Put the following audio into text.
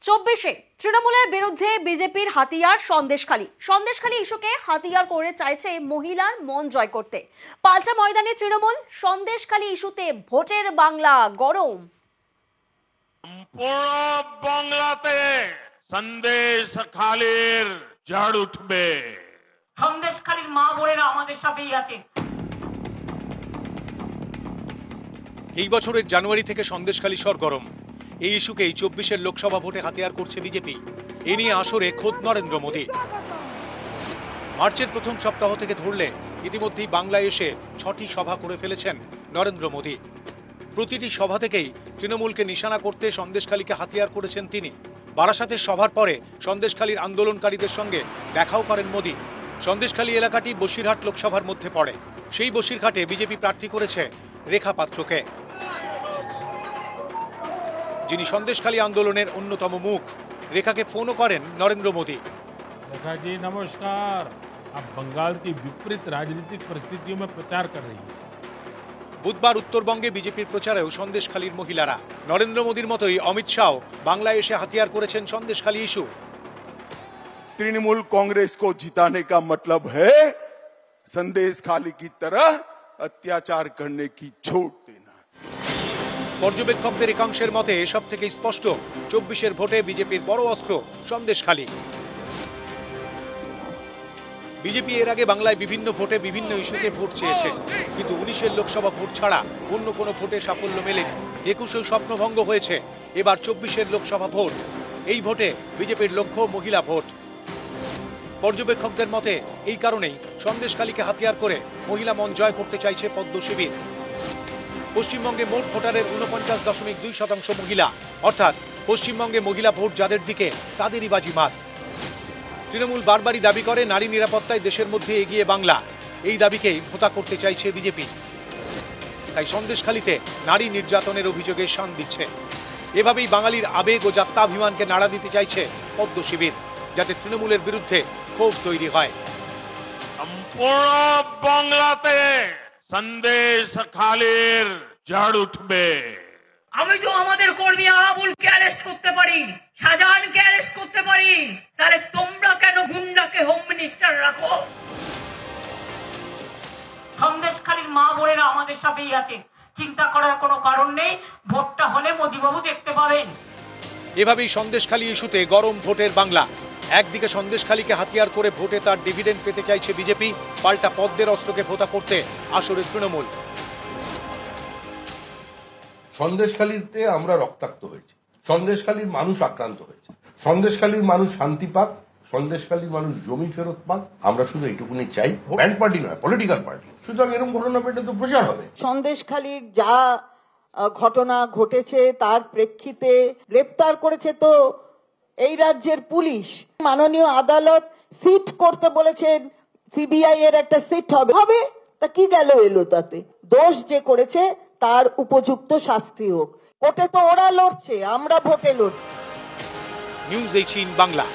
চব্বিশে তৃণমূলের বিরুদ্ধে বিজেপির হাতিয়ার সন্দেশখালী ইস্যুকে হাতিয়ার করে চাইছে মহিলার মন জয় করতে। পাল্টা ময়দানে তৃণমূল, সন্দেশখালী ইস্যুতে ভোটের বাংলা গরম। পুরো বাংলাতে সন্দেশখালীর ঝড় উঠবে। সন্দেশখালীর মা বোনেরা আমাদের সাথেই আছে। এই বছরের জানুয়ারি থেকে সন্দেশখালী সরগরম। এই ইস্যুকেই 24-এর লোকসভা ভোটে হাতিয়ার করছে বিজেপি। এ নিয়ে আসরে খোদ নরেন্দ্র মোদী। মার্চের প্রথম সপ্তাহ থেকে ধরলে ইতিমধ্যেই বাংলায় এসে 6টি সভা করে ফেলেছেন নরেন্দ্র মোদী। প্রতিটি সভা থেকেই তৃণমূলকে নিশানা করতে সন্দেশখালীকে হাতিয়ার করেছেন তিনি। বারাসাতের সভার পরে সন্দেশখালীর আন্দোলনকারীদের সঙ্গে দেখাও করেন মোদী। সন্দেশখালী এলাকাটি বসিরহাট লোকসভার মধ্যে পড়ে। সেই বসিরহাটে বিজেপি প্রার্থী করেছে রেখা পাত্রকে, যিনি সন্দেশখালী আন্দোলনের অন্যতম মুখ। রেখাকে ফোনও করেন নরেন্দ্র মোদী। रेखा जी नमस्कार। आप बंगाल की विपरीत राजनीतिक परिस्थितियों में प्रचार कर रही है। বুধবার উত্তরবঙ্গে বিজেপির প্রচারেও সন্দেশখালীর মহিলারা। নরেন্দ্র মোদীর মতোই অমিত শাহ বাংলায় এসে হাতিয়ার করেছেন সন্দেশখালী ইস্যু। तृणमूल कांग्रेस को जिताने का मतलब है संदेशखाली की तरह अत्याचार करने की छूट देना। পর্যবেক্ষকদের একাংশের মতে এসব থেকে স্পষ্ট 24-এর ভোটে বিজেপির বড় অস্ত্র সন্দেশখালী। বিজেপি এর আগে বাংলায় বিভিন্ন ভোটে বিভিন্ন ইস্যুতে ভোট চেয়েছে, কিন্তু 19-এর লোকসভা ভোট ছাড়া অন্য কোনো ভোটে সাফল্য মেলেনি। 21-এও স্বপ্নভঙ্গ হয়েছে। এবার 24-এর লোকসভা ভোট। এই ভোটে বিজেপির লক্ষ্য মহিলা ভোট। পর্যবেক্ষকদের মতে এই কারণেই সন্দেশখালীকে হাতিয়ার করে মহিলা মন জয় করতে চাইছে পদ্ম শিবির। পশ্চিমবঙ্গে মোট ভোটারের 49.2% মহিলা, অর্থাৎ পশ্চিমবঙ্গে মহিলা ভোট যাদের দিকে তাদেরই বাজিমাত। তৃণমূল বারবারই দাবি করে নারী নিরাপত্তায় দেশের মধ্যে এগিয়ে বাংলা। এই দাবিকেই ভোতা করতে চাইছে বিজেপি। তাই সন্দেশখালীতে নারী নির্যাতনের অভিযোগে শান দিচ্ছে। এভাবেই বাঙালির আবেগ ও যাত্রাভিমানকে নাড়া দিতে চাইছে পদ্ম শিবির, যাতে তৃণমূলের বিরুদ্ধে ক্ষোভ তৈরি হয়। পুরো বাংলাতে সন্দেশখালীর ঝড় উঠবে। আমি তো আমাদের কর্মী আরাবুলকে অ্যারেস্ট করতে পারি, শাহজাহানকে অ্যারেস্ট করতে পারি, তাহলে তোমরা কেন গুন্ডাকে হোম মিনিস্টার রাখো? সন্দেশখালীর মা বোনেরা আমাদের সাথেই আছে। চিন্তা করার কোনো কারণ নেই। ভোটটা হলে মোদীবাবু দেখতে পাবেন। এভাবেই সন্দেশখালী ইস্যুতে গরম ভোটের বাংলা। একদিকে সন্দেশখালীকে হাতিয়ার করে ভোটে তার ডিভিডেন্ড পেতে চাইছে বিজেপি, পাল্টা পদ্মের অস্ত্রকে ভোতা করতে আসরে তৃণমূল। সন্দেশখালীতে আমরা রক্তাক্ত হয়েছি, সন্দেশখালীর মানুষ আক্রান্ত হয়েছে, সন্দেশখালীর মানুষ শান্তি পাক, সন্দেশখালীর মানুষ জমি ফেরত পাক। আমরা শুধু এইটুকুনি চাই, ব্যান্ড পার্টি নয়, পলিটিক্যাল পার্টি। সুতরাং এরকম ঘটনা পেটে তো প্রচার হবে। সন্দেশখালীর যা ঘটনা ঘটেছে তার প্রেক্ষিতে গ্রেপ্তার করেছে তো এই রাজ্যের পুলিশ। মাননীয় আদালত সিট করতে বলেছেন, সিবিআই এর একটা সিট হবে। তা কি গেল এলো তাতে? দোষ যে করেছে তার উপযুক্ত শাস্তি হোক। ভোটে তো ওরা লড়ছে, আমরা ভোটে লড়ছি। নিউজ 18 বাংলা।